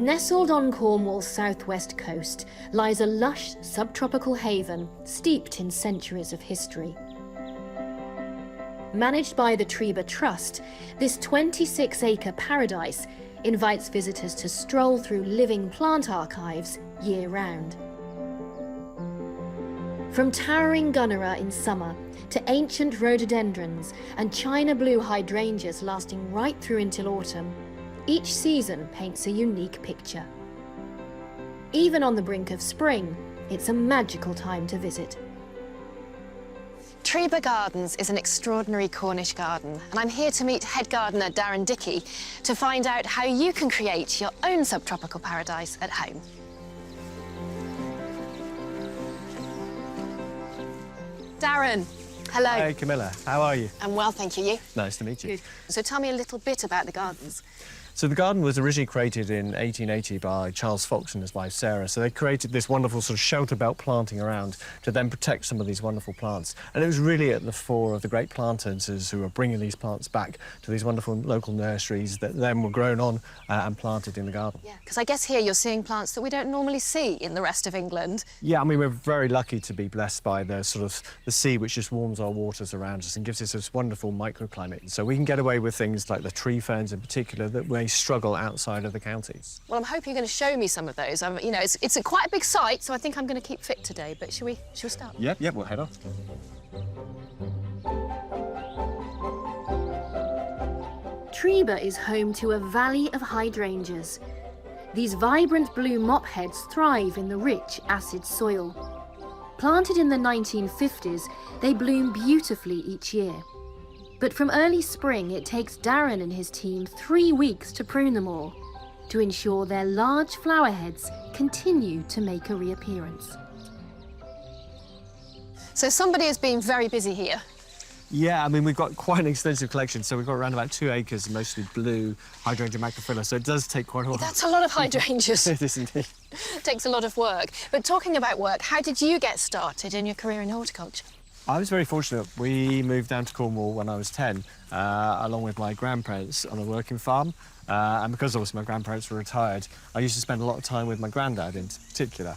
Nestled on Cornwall's southwest coast lies a lush subtropical haven steeped in centuries of history. Managed by the Trebah Trust, this 26-acre paradise invites visitors to stroll through living plant archives year-round. From towering gunnera in summer to ancient rhododendrons and china blue hydrangeas lasting right through until autumn, each season paints a unique picture. Even on the brink of spring, it's a magical time to visit. Trebah Gardens is an extraordinary Cornish garden, and I'm here to meet head gardener Darren to find out how you can create your own subtropical paradise at home. Darren, hello. Hey, Camilla. How are you? I'm well, thank you. You? Nice to meet you. Good. So tell me a little bit about the gardens. So the garden was originally created in 1880 by Charles Fox and his wife Sarah. So they created this wonderful sort of shelter belt planting around to then protect some of these wonderful plants. And it was really at the fore of the great plant hunters who were bringing these plants back to these wonderful local nurseries that then were grown on and planted in the garden. Yeah, because I guess here you're seeing plants that we don't normally see in the rest of England. Yeah, I mean, we're very lucky to be blessed by the sort of the sea, which just warms our waters around us and gives us this wonderful microclimate. So we can get away with things like the tree ferns in particular that may struggle outside of the county. Well, I'm hoping you're going to show me some of those. You know, it's quite a big site, so I think I'm going to keep fit today. But shall we start? Yep, we'll head on. Trebah is home to a valley of hydrangeas. These vibrant blue mop heads thrive in the rich, acid soil. Planted in the 1950s, they bloom beautifully each year. But from early spring, it takes Darren and his team 3 weeks to prune them all, to ensure their large flower heads continue to make a reappearance. So somebody has been very busy here. Yeah, I mean, we've got quite an extensive collection, so we've got around about 2 acres, mostly blue hydrangea macrophylla, so it does take quite a while. That's a lot of hydrangeas. It is indeed. It takes a lot of work. But talking about work, how did you get started in your career in horticulture? I was very fortunate. We moved down to Cornwall when I was 10, along with my grandparents on a working farm. And because obviously my grandparents were retired, I used to spend a lot of time with my granddad in particular.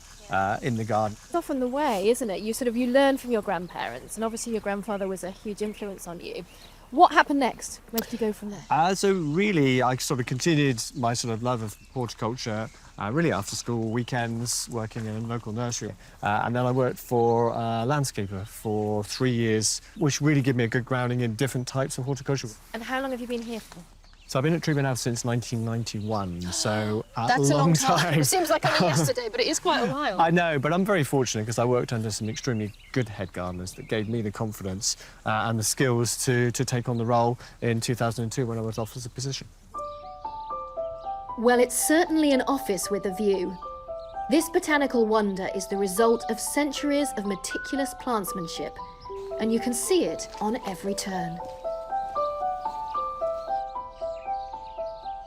In the garden. It's often the way, isn't it? You learn from your grandparents, and obviously your grandfather was a huge influence on you. What happened next? Where did you go from there? So really, I sort of continued my sort of love of horticulture, really after school, weekends, working in a local nursery. And then I worked for a landscaper for 3 years, which really gave me a good grounding in different types of horticulture. And how long have you been here for? So I've been at Trebah now since 1991, so That's a long time. It seems like only yesterday, but it is quite a while. I know, but I'm very fortunate because I worked under some extremely good head gardeners that gave me the confidence and the skills to take on the role in 2002 when I was offered the position. Well, it's certainly an office with a view. This botanical wonder is the result of centuries of meticulous plantsmanship, and you can see it on every turn.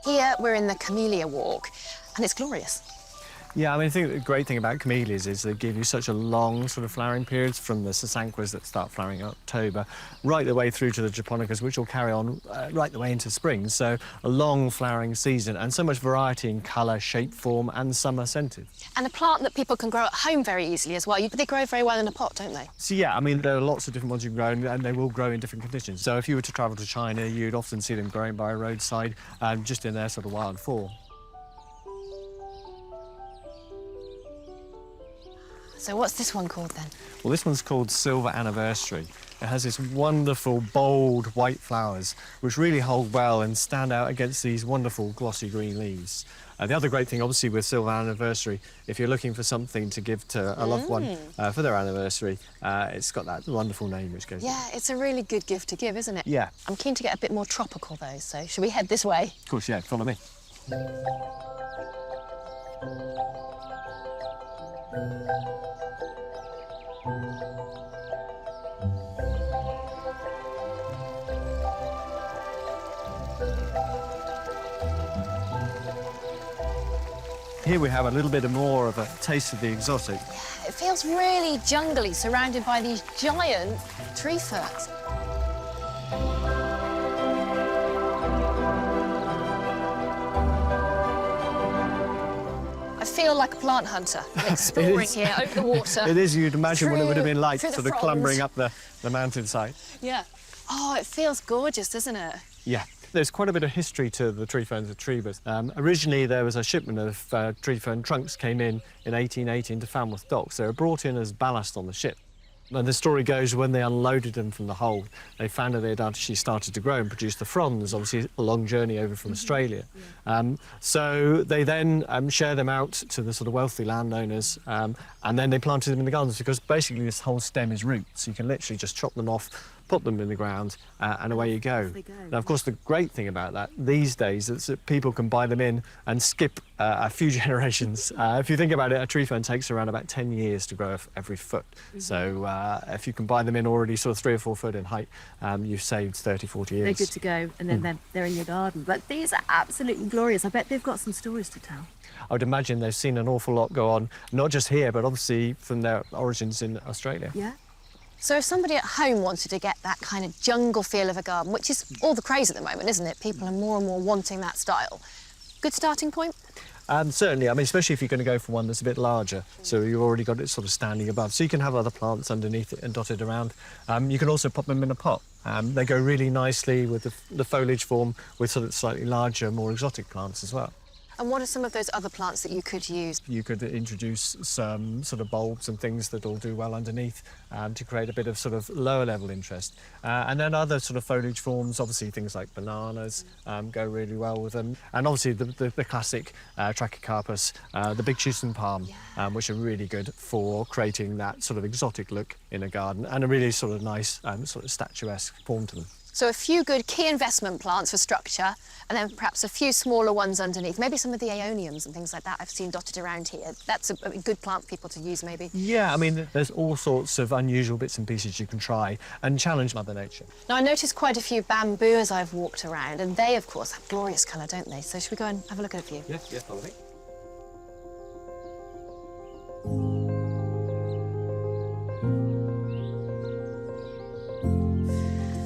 Here we're in the Chamelia Walk, and it's glorious. Yeah, I mean, I think the great thing about camellias is they give you such a long sort of flowering periods from the sasanquas that start flowering in October right the way through to the japonicas, which will carry on right the way into spring. So a long flowering season and so much variety in colour, shape, form and summer scented. And a plant that people can grow at home very easily as well. They grow very well in a pot, don't they? So yeah, I mean, there are lots of different ones you can grow and they will grow in different conditions. So if you were to travel to China, you'd often see them growing by a roadside just in their sort of wild form. So what's this one called then? Well, this one's called Silver Anniversary. It has this wonderful, bold, white flowers, which really hold well and stand out against these wonderful, glossy green leaves. The other great thing, obviously, with Silver Anniversary, if you're looking for something to give to a loved one for their anniversary, it's got that wonderful name which goes. Yeah, it's a really good gift to give, isn't it? Yeah. I'm keen to get a bit more tropical, though, so should we head this way? Of course, yeah, follow me. Here we have a little bit more of a taste of the exotic. Yeah, it feels really jungly, surrounded by these giant tree ferns. feel like a plant hunter, exploring here over the water. It is, you'd imagine what it would have been like, through the sort of fronds. clambering up the mountainside. Yeah. Oh, it feels gorgeous, doesn't it? Yeah. There's quite a bit of history to the tree ferns of Trebah. Originally, there was a shipment of tree fern trunks came in 1818 to Falmouth docks. They were brought in as ballast on the ship. And the story goes, when they unloaded them from the hold, they found that they had actually started to grow and produce the fronds, obviously a long journey over from Australia. So they then share them out to the sort of wealthy landowners, and then they planted them in the gardens, because basically this whole stem is roots. So you can literally just chop them off, put them in the ground, and away you go. Now, of course, the great thing about that these days is that people can buy them in and skip a few generations. If you think about it, a tree fern takes around about 10 years to grow every foot. So if you can buy them in already sort of 3 or 4 foot in height, you've saved 30, 40 years. They're good to go, and then they're in your garden. But these are absolutely glorious. I bet they've got some stories to tell. I would imagine they've seen an awful lot go on, not just here, but obviously from their origins in Australia. Yeah. So if somebody at home wanted to get that kind of jungle feel of a garden, which is all the craze at the moment, isn't it? People are more and more wanting that style. Good starting point? Certainly, I mean, especially if you're going to go for one that's a bit larger, so you've already got it sort of standing above. So you can have other plants underneath it and dotted around. You can also pop them in a pot. They go really nicely with the foliage form with sort of slightly larger, more exotic plants as well. And what are some of those other plants that you could use? You could introduce some sort of bulbs and things that will do well underneath to create a bit of sort of lower level interest. And then other sort of foliage forms, obviously things like bananas go really well with them. And obviously the classic Trachycarpus, the big Chusan palm, which are really good for creating that sort of exotic look in a garden and a really sort of nice sort of statuesque form to them. So a few good key investment plants for structure, and then perhaps a few smaller ones underneath. Maybe some of the aeoniums and things like that I've seen dotted around here. That's a good plant for people to use, maybe. Yeah, I mean, there's all sorts of unusual bits and pieces you can try and challenge Mother Nature. Now, I noticed quite a few bamboo as I've walked around, and they, of course, have glorious colour, don't they? So should we go and have a look at a few? Yeah, follow me.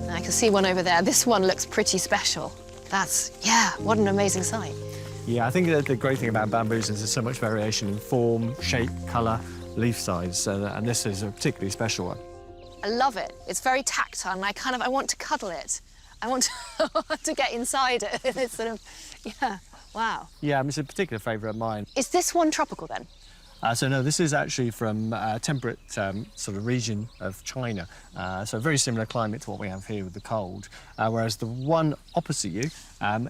I can see one over there. This one looks pretty special. Yeah, what an amazing sight. Yeah, I think that the great thing about bamboos is there's so much variation in form, shape, colour, leaf size, and this is a particularly special one. I love it. It's very tactile, and I want to cuddle it. I want to get inside it. It's sort of, yeah, wow. Yeah, it's a particular favourite of mine. Is this one tropical then? So no, this is actually from a temperate sort of region of China. So a very similar climate to what we have here with the cold. Whereas the one opposite you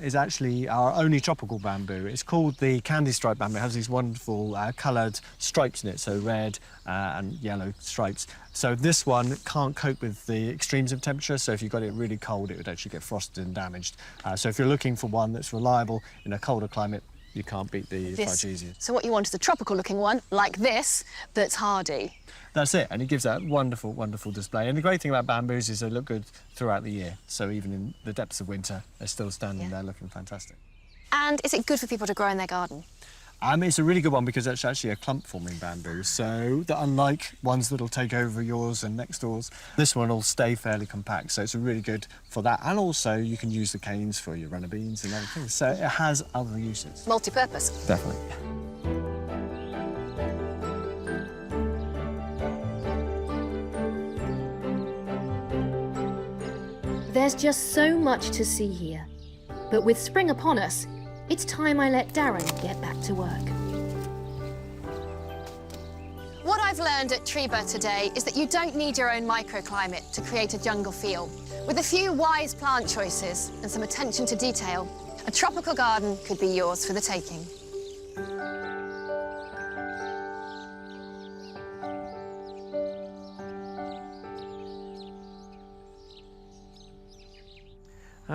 is actually our only tropical bamboo. It's called the candy stripe bamboo. It has these wonderful coloured stripes in it, so red and yellow stripes. So this one can't cope with the extremes of temperature. So if you got it really cold, it would actually get frosted and damaged. So if you're looking for one that's reliable in a colder climate, you can't beat the hydrangeas. So what you want is a tropical-looking one, like this, that's hardy. That's it, and it gives that wonderful, wonderful display. And the great thing about bamboos is they look good throughout the year. So even in the depths of winter, they're still standing there looking fantastic. And is it good for people to grow in their garden? It's a really good one because it's actually a clump-forming bamboo, so that unlike ones that'll take over yours and next door's, this one will stay fairly compact, so it's really good for that. And also, you can use the canes for your runner beans and other things, so it has other uses. Multi-purpose. Definitely. There's just so much to see here. But with spring upon us, it's time I let Darren get back to work. What I've learned at Trebah today is that you don't need your own microclimate to create a jungle feel. With a few wise plant choices and some attention to detail, a tropical garden could be yours for the taking.